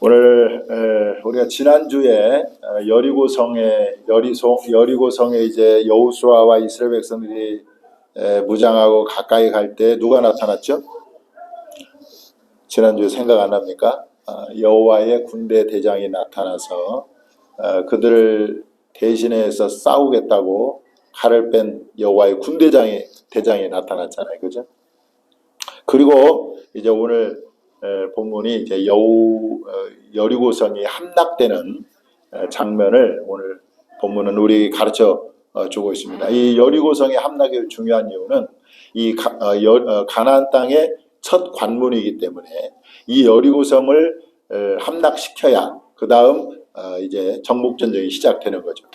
오늘 우리가 지난주에 여리고성에 이제 여호수아와 이스라엘 백성들이 무장하고 가까이 갈 때 누가 나타났죠? 지난주에 생각 안 납니까? 여호와의 군대 대장이 나타나서 그들을 대신해서 싸우겠다고 칼을 뺀 여호와의 대장이 나타났잖아요, 그죠? 그리고 이제 오늘 본문이 이제 여리고성이 함락되는 장면을 오늘 본문은 우리 가르쳐 주고 있습니다. 이 여리고성의 함락의 중요한 이유는 이 가나안 땅의 첫 관문이기 때문에 이 여리고성을 함락시켜야 그 다음 이제 정복전쟁이 시작되는 거죠.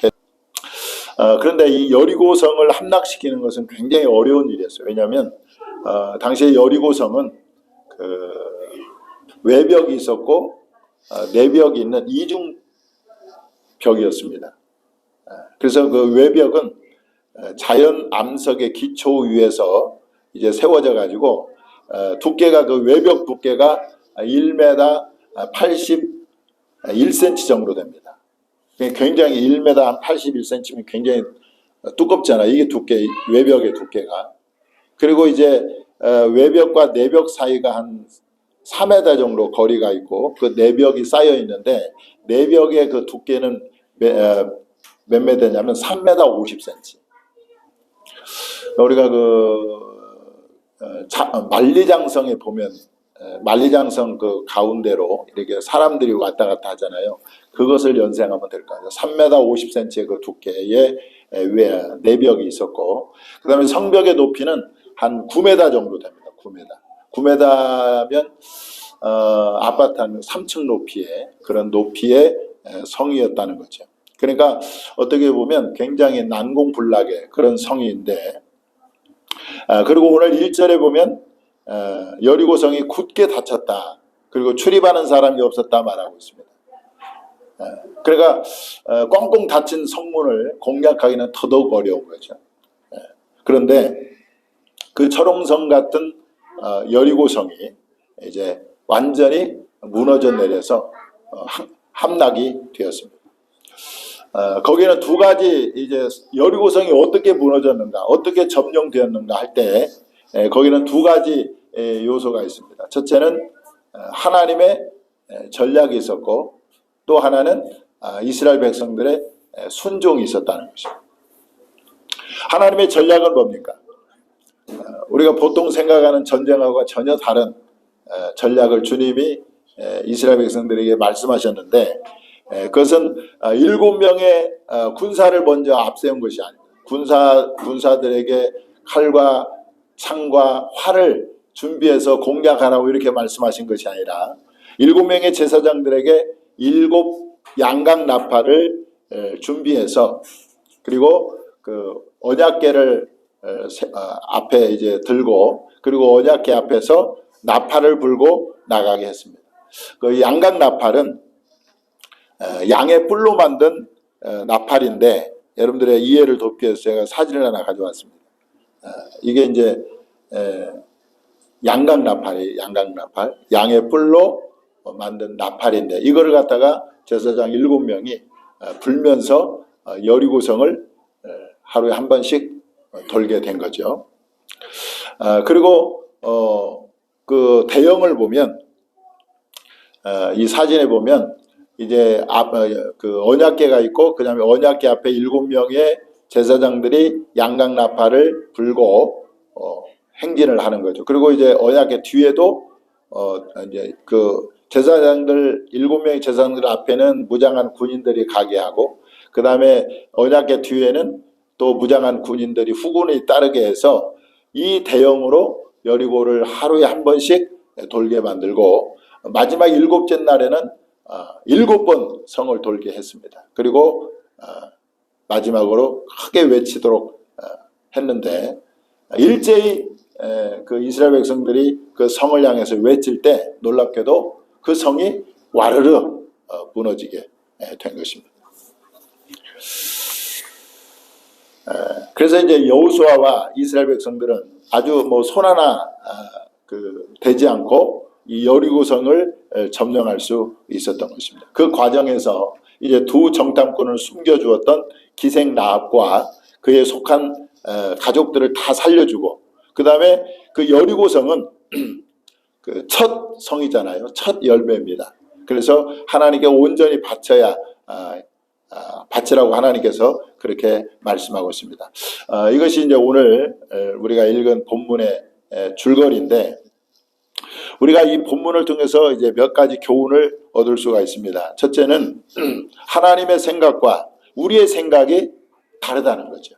그런데 이 여리고성을 함락시키는 것은 굉장히 어려운 일이었어요. 왜냐하면 당시에 여리고성은 외벽이 있었고 내벽이 있는 이중벽이었습니다. 그래서 그 외벽은 자연 암석의 기초 위에서 이제 세워져 가지고 두께가 그 외벽 두께가 1m 81cm 정도 됩니다. 굉장히 1m 81cm면 굉장히 두껍잖아요. 이게 외벽의 두께가. 그리고 이제 외벽과 내벽 사이가 한 4m 정도 거리가 있고 그 내벽이 쌓여 있는데 내벽의 그 두께는 몇 m냐면 3m 50cm. 우리가 만리장성에 보면 만리장성 그 가운데로 이렇게 사람들이 왔다 갔다 하잖아요. 그것을 연상하면 될 것 같아요. 3m 50cm의 그 두께의 내벽이 있었고, 그 다음에 성벽의 높이는 한 9m 정도 됩니다. 9m면 아파트 한 3층 높이의 그런 높이의 성이었다는 거죠. 그러니까 어떻게 보면 굉장히 난공불락의 그런 성인데, 그리고 오늘 1절에 보면 여리고성이 굳게 닫혔다. 그리고 출입하는 사람이 없었다 말하고 있습니다. 그러니까 꽁꽁 닫힌 성문을 공략하기는 더더욱 어려운 거죠. 그런데 그 철옹성 같은 여리고성이 이제 완전히 무너져 내려서 함락이 되었습니다. 거기는 두 가지 이제 여리고성이 어떻게 무너졌는가, 어떻게 점령되었는가 할 때 거기는 두 가지 요소가 있습니다. 첫째는 하나님의 전략이 있었고 또 하나는 이스라엘 백성들의 순종이 있었다는 것입니다. 하나님의 전략은 뭡니까? 우리가 보통 생각하는 전쟁하고 전혀 다른 전략을 주님이 이스라엘 백성들에게 말씀하셨는데, 그것은 7명의 군사를 먼저 앞세운 것이 아닙니다. 군사들에게 칼과 창과 활을 준비해서 공략하라고 이렇게 말씀하신 것이 아니라 7명의 제사장들에게 7 양각 나팔을 준비해서, 그리고 그 언약궤를 앞에 이제 들고, 그리고 언약궤 앞에서 나팔을 불고 나가게 했습니다. 그 양각 나팔은 양의 뿔로 만든 나팔인데, 여러분들의 이해를 돕기 위해서 제가 사진을 하나 가져왔습니다. 이게 이제 양각 나팔이에요. 양각 나팔, 양의 뿔로 만든 나팔인데, 이거를 갖다가 제사장 7명이 불면서 여리고성을 하루에 한 번씩 돌게 된 거죠. 그리고 그 대형을 보면, 이 사진에 보면 이제 그 언약궤가 있고, 그 다음에 언약궤 앞에 7명의 제사장들이 양각 나팔을 불고 행진을 하는 거죠. 그리고 이제 언약궤 뒤에도 이제 그 제사장들 7명의 제사장들 앞에는 무장한 군인들이 가게 하고, 그 다음에 언약궤 뒤에는 또 무장한 군인들이 후군이 따르게 해서 이 대형으로 여리고를 하루에 한 번씩 돌게 만들고, 마지막 7째 날에는 7번 성을 돌게 했습니다. 그리고 마지막으로 크게 외치도록 했는데, 일제히 그 이스라엘 백성들이 그 성을 향해서 외칠 때 놀랍게도 그 성이 와르르 무너지게 된 것입니다. 그래서 이제 여호수아와 이스라엘 백성들은 아주 손 하나 되지 않고 이 여리고성을 점령할 수 있었던 것입니다. 그 과정에서 이제 두 정탐꾼을 숨겨주었던 기생 라합과 그에 속한 가족들을 다 살려주고, 그 다음에 그 여리고성은 그 첫 성이잖아요. 첫 열매입니다. 그래서 하나님께 온전히 바쳐야 바치라고 하나님께서 그렇게 말씀하고 있습니다. 이것이 이제 오늘 우리가 읽은 본문의 줄거리인데, 우리가 이 본문을 통해서 이제 몇 가지 교훈을 얻을 수가 있습니다. 첫째는 하나님의 생각과 우리의 생각이 다르다는 거죠.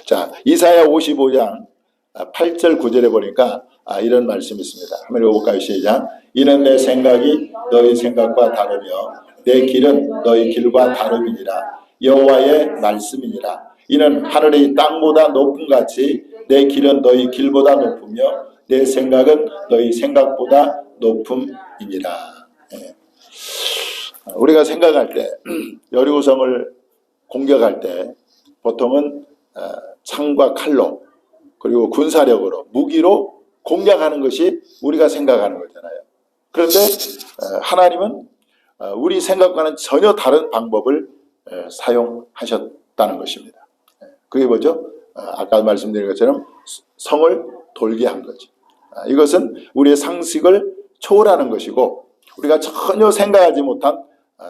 자, 이사야 55장 8절 9절에 보니까 이런 말씀이 있습니다. 한번 읽어볼까요? 시작. 이는 내 생각이 너희 생각과 다르며 내 길은 너희 길과 다름이니라. 여호와의 말씀이니라. 이는 하늘이 땅보다 높음 같이 내 길은 너희 길보다 높으며 내 생각은 너희 생각보다 높음이니라. 우리가 생각할 때 여리고성을 공격할 때 보통은 창과 칼로 그리고 군사력으로 무기로 공격하는 것이 우리가 생각하는 거잖아요. 그런데 하나님은 우리 생각과는 전혀 다른 방법을 사용하셨다는 것입니다. 그게 뭐죠? 아까 말씀드린 것처럼 성을 돌게 한 거죠. 이것은 우리의 상식을 초월하는 것이고 우리가 전혀 생각하지 못한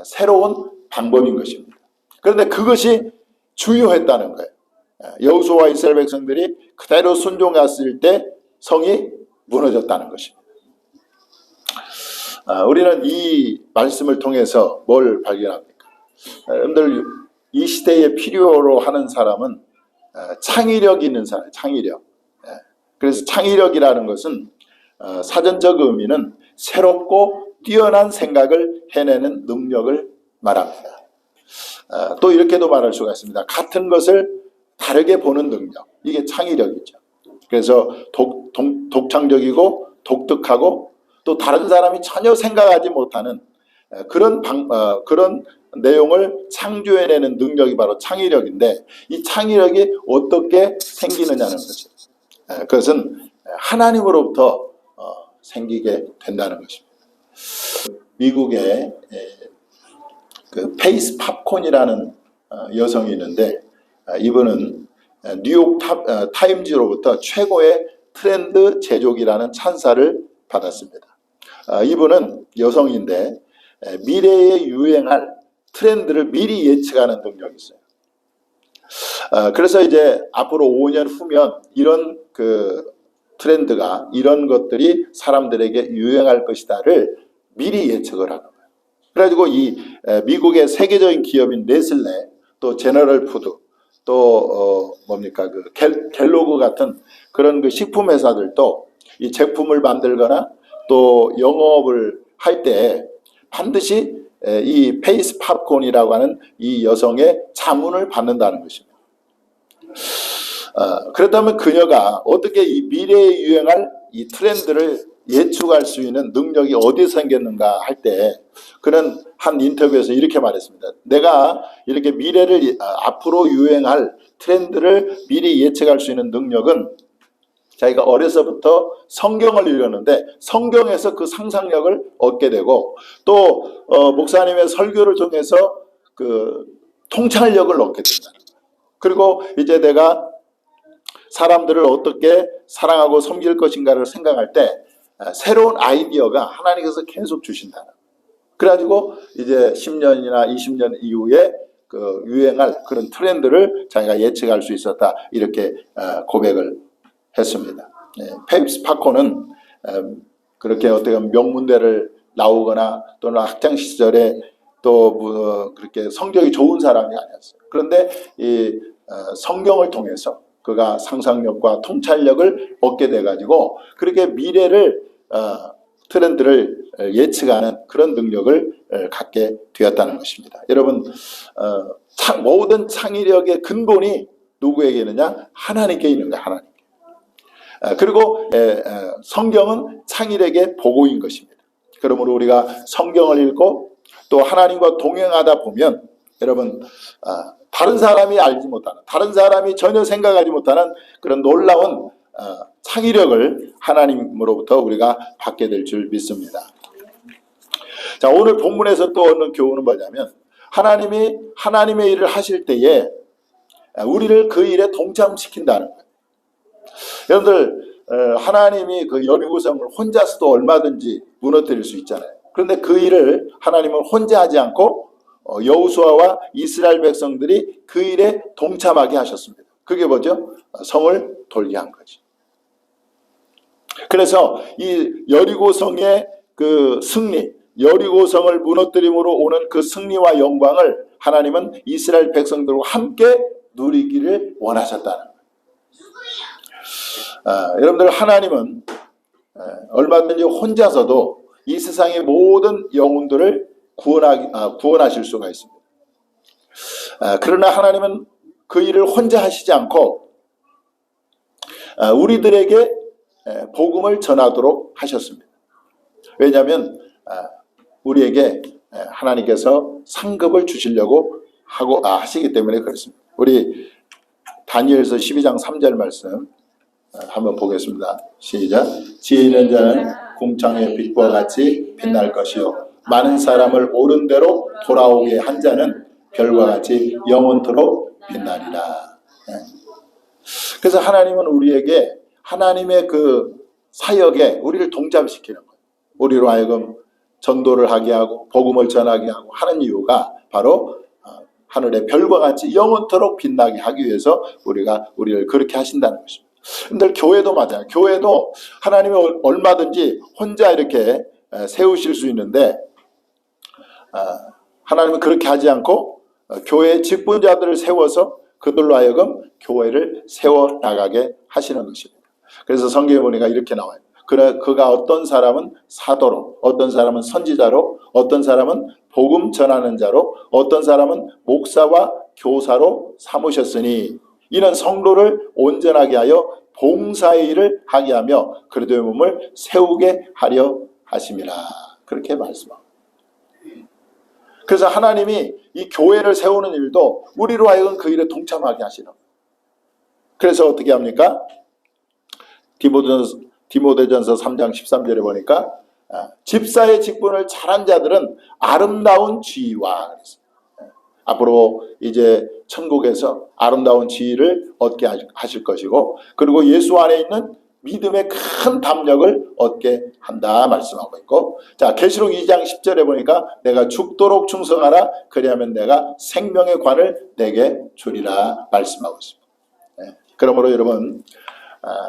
새로운 방법인 것입니다. 그런데 그것이 주요했다는 거예요. 여호수아와 이스라엘 백성들이 그대로 순종했을 때 성이 무너졌다는 것입니다. 우리는 이 말씀을 통해서 뭘 발견합니까? 여러분들 이 시대에 필요로 하는 사람은 창의력 있는 사람, 창의력. 그래서 창의력이라는 것은 사전적 의미는 새롭고 뛰어난 생각을 해내는 능력을 말합니다. 또 이렇게도 말할 수가 있습니다. 같은 것을 다르게 보는 능력, 이게 창의력이죠. 그래서 독창적이고 독특하고 또 다른 사람이 전혀 생각하지 못하는 그런 내용을 창조해내는 능력이 바로 창의력인데, 이 창의력이 어떻게 생기느냐는 거죠. 그것은 하나님으로부터 생기게 된다는 것입니다. 미국의 그 페이스 팝콘이라는 여성이 있는데, 이분은 뉴욕 타임즈로부터 최고의 트렌드 제조기라는 찬사를 받았습니다. 이분은 여성인데 미래에 유행할 트렌드를 미리 예측하는 능력이 있어요. 그래서 이제 앞으로 5년 후면 이런 그 트렌드가, 이런 것들이 사람들에게 유행할 것이다를 미리 예측을 하는 거예요. 그래가지고 이 미국의 세계적인 기업인 네슬레, 또 제너럴 푸드, 또 뭡니까 그 갤로그 같은 그런 그 식품 회사들도 이 제품을 만들거나 또 영업을 할 때 반드시 이 페이스 팝콘이라고 하는 이 여성의 자문을 받는다는 것입니다. 그렇다면 그녀가 어떻게 이 미래에 유행할 이 트렌드를 예측할 수 있는 능력이 어디서 생겼는가 할 때, 그는 한 인터뷰에서 이렇게 말했습니다. 내가 이렇게 미래를 앞으로 유행할 트렌드를 미리 예측할 수 있는 능력은 자기가 어려서부터 성경을 읽었는데 성경에서 그 상상력을 얻게 되고, 또 목사님의 설교를 통해서 그 통찰력을 얻게 된다는 거예요. 그리고 이제 내가 사람들을 어떻게 사랑하고 섬길 것인가를 생각할 때 새로운 아이디어가 하나님께서 계속 주신다는 거예요. 그래가지고 이제 10년이나 20년 이후에 그 유행할 그런 트렌드를 자기가 예측할 수 있었다, 이렇게 고백을 했습니다. 페이스 팝콘은 그렇게 어떻게 명문대를 나오거나 또는 학창 시절에 또 그렇게 성격이 좋은 사람이 아니었어요. 그런데 이 성경을 통해서 그가 상상력과 통찰력을 얻게 돼가지고 그렇게 미래를 트렌드를 예측하는 그런 능력을 갖게 되었다는 것입니다. 여러분, 모든 창의력의 근본이 누구에게 있느냐? 하나님께 있는 거예요. 하나님. 그리고 성경은 창의력의 보고인 것입니다. 그러므로 우리가 성경을 읽고 또 하나님과 동행하다 보면 여러분, 다른 사람이 알지 못하는, 다른 사람이 전혀 생각하지 못하는 그런 놀라운 창의력을 하나님으로부터 우리가 받게 될 줄 믿습니다. 자, 오늘 본문에서 또 얻는 교훈은 뭐냐면 하나님이 하나님의 일을 하실 때에 우리를 그 일에 동참시킨다는 거예요. 여러분들 하나님이 그 여리고성을 혼자서도 얼마든지 무너뜨릴 수 있잖아요. 그런데 그 일을 하나님은 혼자 하지 않고 여호수아와 이스라엘 백성들이 그 일에 동참하게 하셨습니다. 그게 뭐죠? 성을 돌게 한 거죠. 그래서 이 여리고성의 그 승리, 여리고성을 무너뜨림으로 오는 그 승리와 영광을 하나님은 이스라엘 백성들과 함께 누리기를 원하셨다는 거예요. 여러분들 하나님은 얼마든지 혼자서도 이 세상의 모든 영혼들을 구원하실 수가 있습니다. 그러나 하나님은 그 일을 혼자 하시지 않고 우리들에게 복음을 전하도록 하셨습니다. 왜냐하면 우리에게 하나님께서 상급을 주시려고 하시기 때문에 그렇습니다. 우리 다니엘서 12장 3절 말씀 한번 보겠습니다. 시작. 지혜 있는 자는 궁창의 빛과 같이 빛날 것이요 많은 사람을 옳은 대로 돌아오게 한 자는 별과 같이 영원토록 빛나리라. 그래서 하나님은 우리에게 하나님의 그 사역에 우리를 동참시키는 거예요. 우리로 하여금 전도를 하게 하고 복음을 전하게 하고 하는 이유가 바로 하늘의 별과 같이 영원토록 빛나게 하기 위해서 우리를 그렇게 하신다는 것입니다. 근데 교회도 맞아요. 교회도 하나님이 얼마든지 혼자 이렇게 세우실 수 있는데 하나님은 그렇게 하지 않고 교회의 직분자들을 세워서 그들로 하여금 교회를 세워나가게 하시는 것입니다. 그래서 성경에 보니까 이렇게 나와요. 그가 어떤 사람은 사도로, 어떤 사람은 선지자로, 어떤 사람은 복음 전하는 자로, 어떤 사람은 목사와 교사로 삼으셨으니 이는 성도를 온전하게 하여 봉사의 일을 하게 하며 그리스도의 몸을 세우게 하려 하심이라. 그렇게 말씀합니다. 그래서 하나님이 이 교회를 세우는 일도 우리로 하여금 그 일에 동참하게 하시는 거예요. 그래서 어떻게 합니까? 디모데전서 3장 13절에 보니까 집사의 직분을 잘한 자들은 아름다운 지위와 앞으로 이제 천국에서 아름다운 지위를 얻게 하실 것이고 그리고 예수 안에 있는 믿음의 큰 담력을 얻게 한다 말씀하고 있고 자 계시록 2장 10절에 보니까 내가 죽도록 충성하라 그리하면 내가 생명의 관을 내게 주리라 말씀하고 있습니다. 그러므로 여러분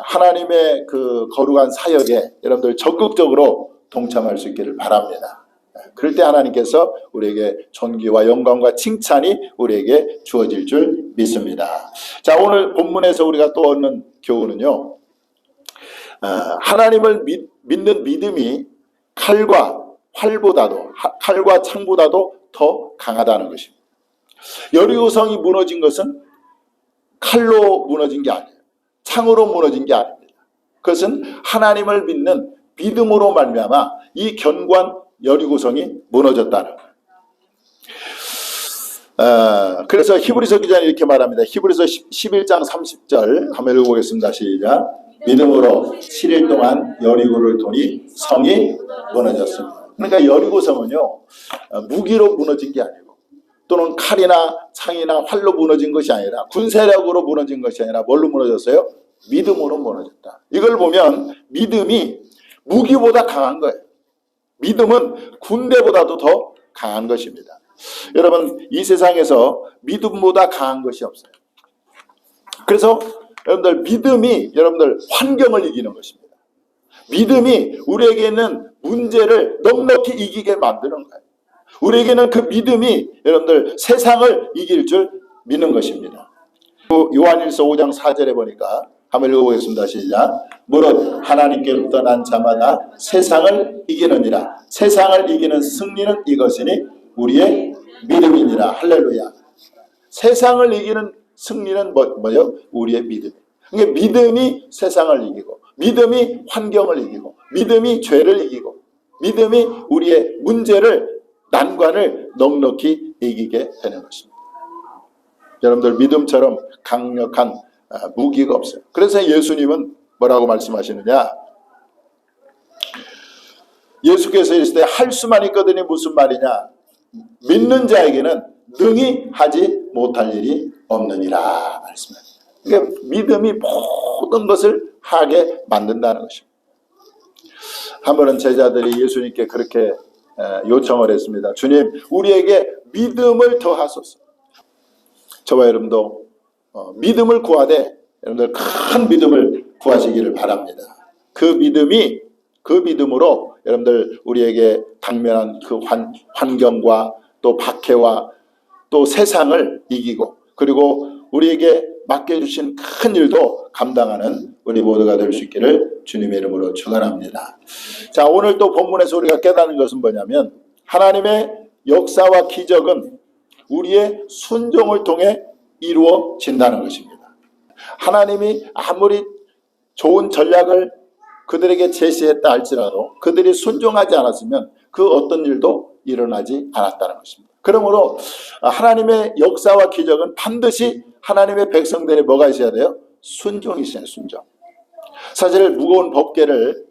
하나님의 그 거룩한 사역에 여러분들 적극적으로 동참할 수 있기를 바랍니다. 그럴 때 하나님께서 우리에게 존귀와 영광과 칭찬이 우리에게 주어질 줄 믿습니다. 자 오늘 본문에서 우리가 또 얻는 교훈은요. 하나님을 믿는 믿음이 칼과 창보다도 더 강하다는 것입니다. 여리고성이 무너진 것은 칼로 무너진 게 아니에요. 창으로 무너진 게 아닙니다. 그것은 하나님을 믿는 믿음으로 말미암아 이 견고한 여리고성이 무너졌다는 거예요. 그래서 히브리서 기자는 이렇게 말합니다. 히브리서 11장 30절 한번 읽어보겠습니다. 시작. 믿음으로 7일 동안 여리고를 도니 성이 무너졌습니다. 그러니까 여리고성은요 무기로 무너진 게 아니고 또는 칼이나 창이나 활로 무너진 것이 아니라 군사력으로 무너진 것이 아니라 뭘로 무너졌어요? 믿음으로 무너졌다. 이걸 보면 믿음이 무기보다 강한 거예요. 믿음은 군대보다도 더 강한 것입니다. 여러분 이 세상에서 믿음보다 강한 것이 없어요. 그래서 여러분들 믿음이 여러분들 환경을 이기는 것입니다. 믿음이 우리에게는 문제를 넉넉히 이기게 만드는 거예요. 우리에게는 그 믿음이 여러분들 세상을 이길 줄 믿는 것입니다. 요한일서 5장 4절에 보니까 한번 읽어보겠습니다. 시작. 무릇 하나님께로부터 난 자마다 세상을 이기느니라. 세상을 이기는 승리는 이것이니 우리의 믿음이니라. 할렐루야. 세상을 이기는 승리는 뭐요? 우리의 믿음. 그러니까 믿음이 세상을 이기고 믿음이 환경을 이기고 믿음이 죄를 이기고 믿음이 우리의 문제를 난관을 넉넉히 이기게 되는 것입니다. 여러분들 믿음처럼 강력한 무기가 없어요. 그래서 예수님은 뭐라고 말씀하시느냐? 예수께서 이랬을 때 할 수만 있거든이 무슨 말이냐? 믿는 자에게는 능히 하지 못할 일이 없느니라 말씀합니다. 그러니까 믿음이 모든 것을 하게 만든다는 것입니다. 한 번은 제자들이 예수님께 그렇게 요청을 했습니다. 주님, 우리에게 믿음을 더하소서. 저와 여러분도 믿음을 구하되 여러분들 큰 믿음을 구하시기를 바랍니다. 그 믿음으로 여러분들 우리에게 당면한 그 환경과 또 박해와 또 세상을 이기고 그리고 우리에게 맡겨주신 큰 일도 감당하는 우리 모두가 될 수 있기를 주님의 이름으로 축원합니다. 자, 오늘 또 본문에서 우리가 깨닫는 것은 뭐냐면 하나님의 역사와 기적은 우리의 순종을 통해 이루어진다는 것입니다. 하나님이 아무리 좋은 전략을 그들에게 제시했다 할지라도 그들이 순종하지 않았으면 그 어떤 일도 일어나지 않았다는 것입니다. 그러므로 하나님의 역사와 기적은 반드시 하나님의 백성들이 뭐가 있어야 돼요? 순종이 있어야 돼요. 순종. 사실 무거운 법궤를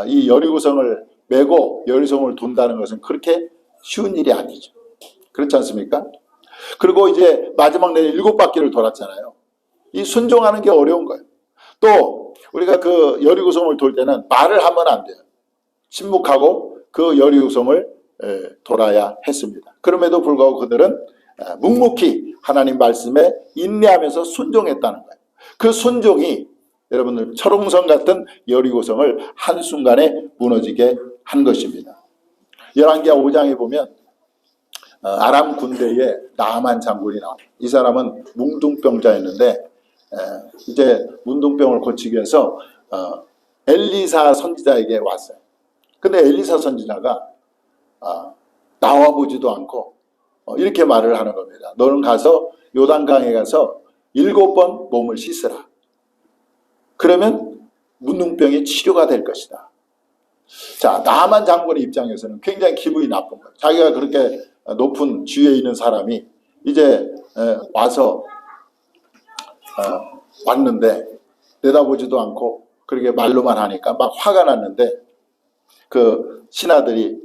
이 여리고성을 메고 여리고성을 돈다는 것은 그렇게 쉬운 일이 아니죠. 그렇지 않습니까? 그리고 이제 마지막 날 7바퀴를 돌았잖아요. 이 순종하는 게 어려운 거예요. 또 우리가 그 여리고성을 돌 때는 말을 하면 안 돼요. 침묵하고 그 여리고성을 돌아야 했습니다. 그럼에도 불구하고 그들은 묵묵히 하나님 말씀에 인내하면서 순종했다는 거예요. 그 순종이 여러분들 철옹성 같은 여리고성을 한순간에 무너지게 한 것입니다. 열왕기하 5장에 보면 아람 군대에 나아만 장군이 나와요. 이 사람은 뭉둥병자였는데 이제 문둥병을 고치기 위해서 엘리사 선지자에게 왔어요. 근데 엘리사 선지자가 나와보지도 않고 이렇게 말을 하는 겁니다. 너는 가서 요단강에 가서 7번 몸을 씻으라. 그러면 문둥병이 치료가 될 것이다. 자, 나아만 장군의 입장에서는 굉장히 기분이 나쁜 거예요. 자기가 그렇게 높은 주위에 있는 사람이 이제 와서 왔는데 내다보지도 않고 그렇게 말로만 하니까 막 화가 났는데 그 신하들이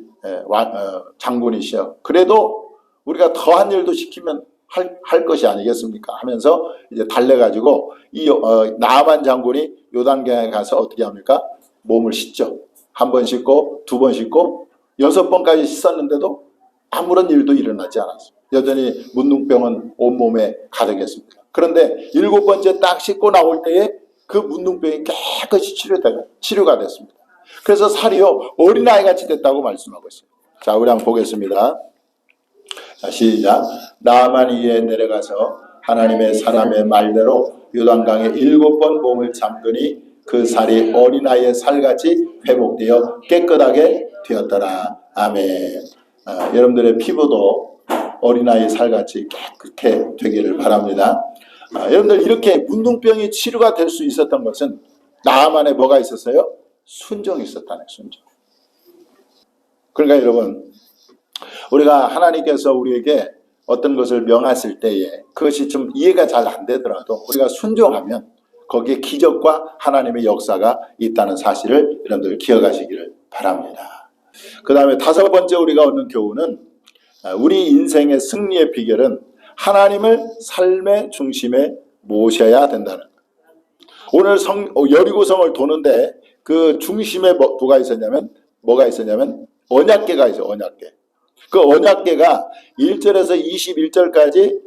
장군이시여 그래도 우리가 더한 일도 시키면 할 것이 아니겠습니까 하면서 이제 달래가지고 이 나아만 장군이 요단강에 가서 어떻게 합니까? 몸을 씻죠. 1번 씻고 2번 씻고 6번까지 씻었는데도 아무런 일도 일어나지 않았어요. 여전히 문둥병은 온몸에 가득했습니다. 그런데 7번째 딱 씻고 나올 때에 그 문둥병이 깨끗이 치료가 됐습니다. 그래서 살이요 어린아이같이 됐다고 말씀하고 있어요. 자, 우리 한번 보겠습니다. 자, 시작. 나아만이 이에 내려가서 하나님의 사람의 말대로 요단강에 7번 몸을 잠그니 그 살이 어린아이의 살같이 회복되어 깨끗하게 되었더라. 아멘. 여러분들의 피부도 어린아이의 살같이 깨끗해 되기를 바랍니다. 여러분들 이렇게 문둥병이 치료가 될 수 있었던 것은 나아만에 뭐가 있었어요? 순종이 있었다네. 순종. 그러니까 여러분 우리가 하나님께서 우리에게 어떤 것을 명하실 때에 그것이 좀 이해가 잘 안 되더라도 우리가 순종하면 거기에 기적과 하나님의 역사가 있다는 사실을 여러분들 기억하시기를 바랍니다. 그 다음에 5번째 우리가 얻는 교훈은 우리 인생의 승리의 비결은 하나님을 삶의 중심에 모셔야 된다는 거예요. 오늘 여리고성을 도는데 그 중심에 뭐가 있었냐면 언약궤가 있어요. 언약궤. 그 언약궤가 1절에서 21절까지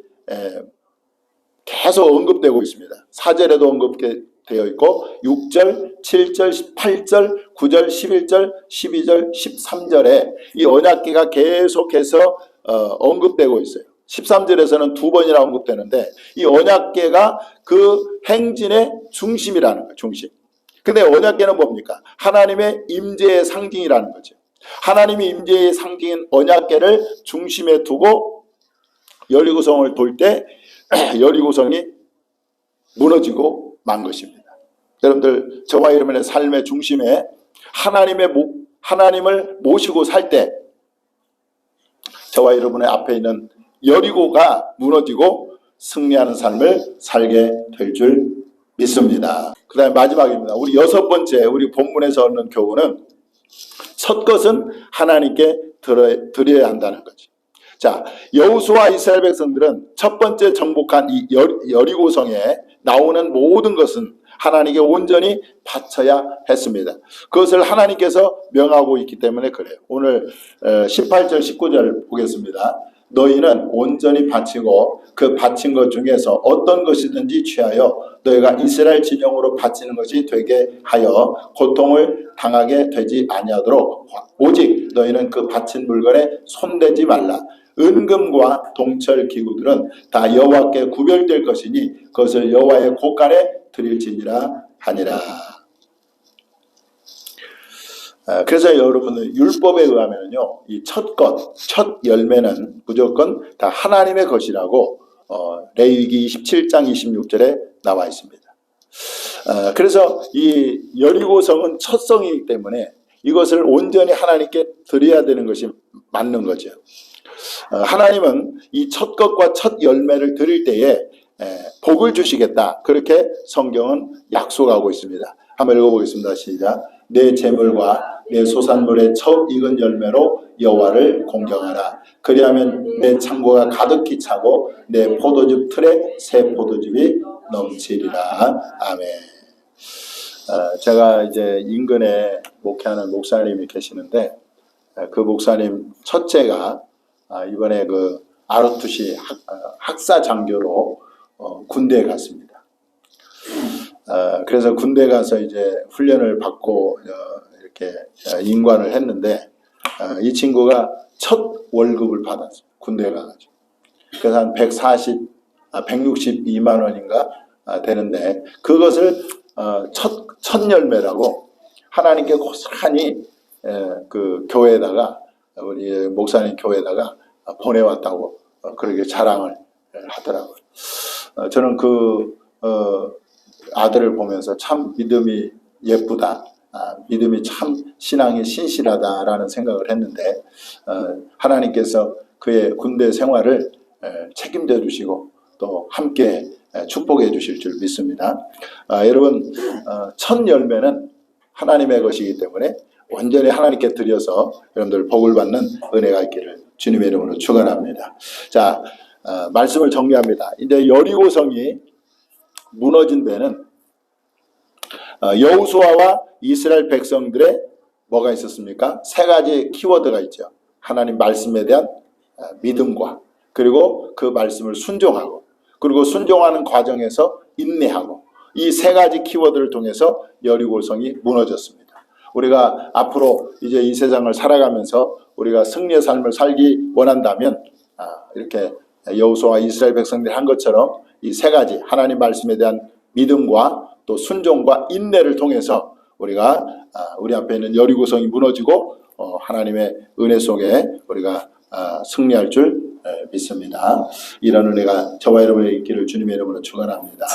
계속 언급되고 있습니다. 4절에도 언급되어 있고 6절, 7절, 8절, 9절, 11절, 12절, 13절에 이 언약궤가 계속해서 언급되고 있어요. 13절에서는 2번이나 언급되는데 이 언약궤가 그 행진의 중심이라는 거예요. 중심. 근데 언약궤는 뭡니까? 하나님의 임재의 상징이라는 거죠. 하나님의 임재의 상징인 언약궤를 중심에 두고 여리고성을 돌 때 여리고성이 무너지고 만 것입니다. 여러분들 저와 여러분의 삶의 중심에 하나님을 모시고 살 때 저와 여러분의 앞에 있는 여리고가 무너지고 승리하는 삶을 살게 될 줄 믿습니다. 그 다음에 마지막입니다. 우리 6번째 우리 본문에서 얻는 교훈은 첫 것은 하나님께 드려야 한다는 거지. 자, 여호수아 이스라엘 백성들은 첫 번째 정복한 이 여리고성에 나오는 모든 것은 하나님께 온전히 바쳐야 했습니다. 그것을 하나님께서 명하고 있기 때문에 그래요. 오늘 18절 19절 보겠습니다. 너희는 온전히 바치고 그 바친 것 중에서 어떤 것이든지 취하여 너희가 이스라엘 진영으로 바치는 것이 되게 하여 고통을 당하게 되지 아니하도록 오직 너희는 그 바친 물건에 손대지 말라. 은금과 동철 기구들은 다 여호와께 구별될 것이니 그것을 여호와의 곳간에 드릴지니라 하니라. 그래서 여러분들 율법에 의하면요, 이 첫 것, 첫 열매는 무조건 다 하나님의 것이라고 레위기 27장 26절에 나와 있습니다. 그래서 이 여리고성은 첫 성이기 때문에 이것을 온전히 하나님께 드려야 되는 것이 맞는 거죠. 하나님은 이 첫 것과 첫 열매를 드릴 때에 복을 주시겠다, 그렇게 성경은 약속하고 있습니다. 한번 읽어보겠습니다. 시작. 내 재물과 내 소산물의 첫 익은 열매로 여호와를 공경하라. 그리하면 내 창고가 가득히 차고 내 포도즙 틀에 새 포도즙이 넘치리라. 아멘. 제가 이제 인근에 목회하는 목사님이 계시는데 그 목사님 첫째가 이번에 그 ROTC 학사 장교로 군대에 갔습니다. 그래서 군대 가서 이제 훈련을 받고 이렇게 임관을 했는데 이 친구가 첫 월급을 받았어요. 군대에 가가지고. 그래서 한 162만 원인가 되는데 그것을 첫 열매라고 하나님께 고스란히 그 교회에다가, 우리 목사님 교회에다가 보내왔다고 그렇게 자랑을 하더라고요. 저는 그 아들을 보면서 참 믿음이 예쁘다, 믿음이 참 신앙이 신실하다라는 생각을 했는데 하나님께서 그의 군대 생활을 책임져 주시고 또 함께 축복해 주실 줄 믿습니다. 여러분, 첫 열매는 하나님의 것이기 때문에 완전히 하나님께 드려서 여러분들 복을 받는 은혜가 있기를 주님의 이름으로 축원합니다. 자, 말씀을 정리합니다. 이제 여리고성이 무너진 데는 여호수아와 이스라엘 백성들의 뭐가 있었습니까? 세 가지 키워드가 있죠. 하나님 말씀에 대한 믿음과, 그리고 그 말씀을 순종하고, 그리고 순종하는 과정에서 인내하고, 이 세 가지 키워드를 통해서 여리고성이 무너졌습니다. 우리가 앞으로 이제 이 세상을 살아가면서 우리가 승리의 삶을 살기 원한다면 이렇게 여호수아와 이스라엘 백성들이 한 것처럼 이 세 가지 하나님 말씀에 대한 믿음과 또 순종과 인내를 통해서 우리가 우리 앞에 있는 여리고성이 무너지고 하나님의 은혜 속에 우리가 승리할 줄 믿습니다. 이런 은혜가 저와 여러분의 있기를 주님의 이름으로 축원합니다.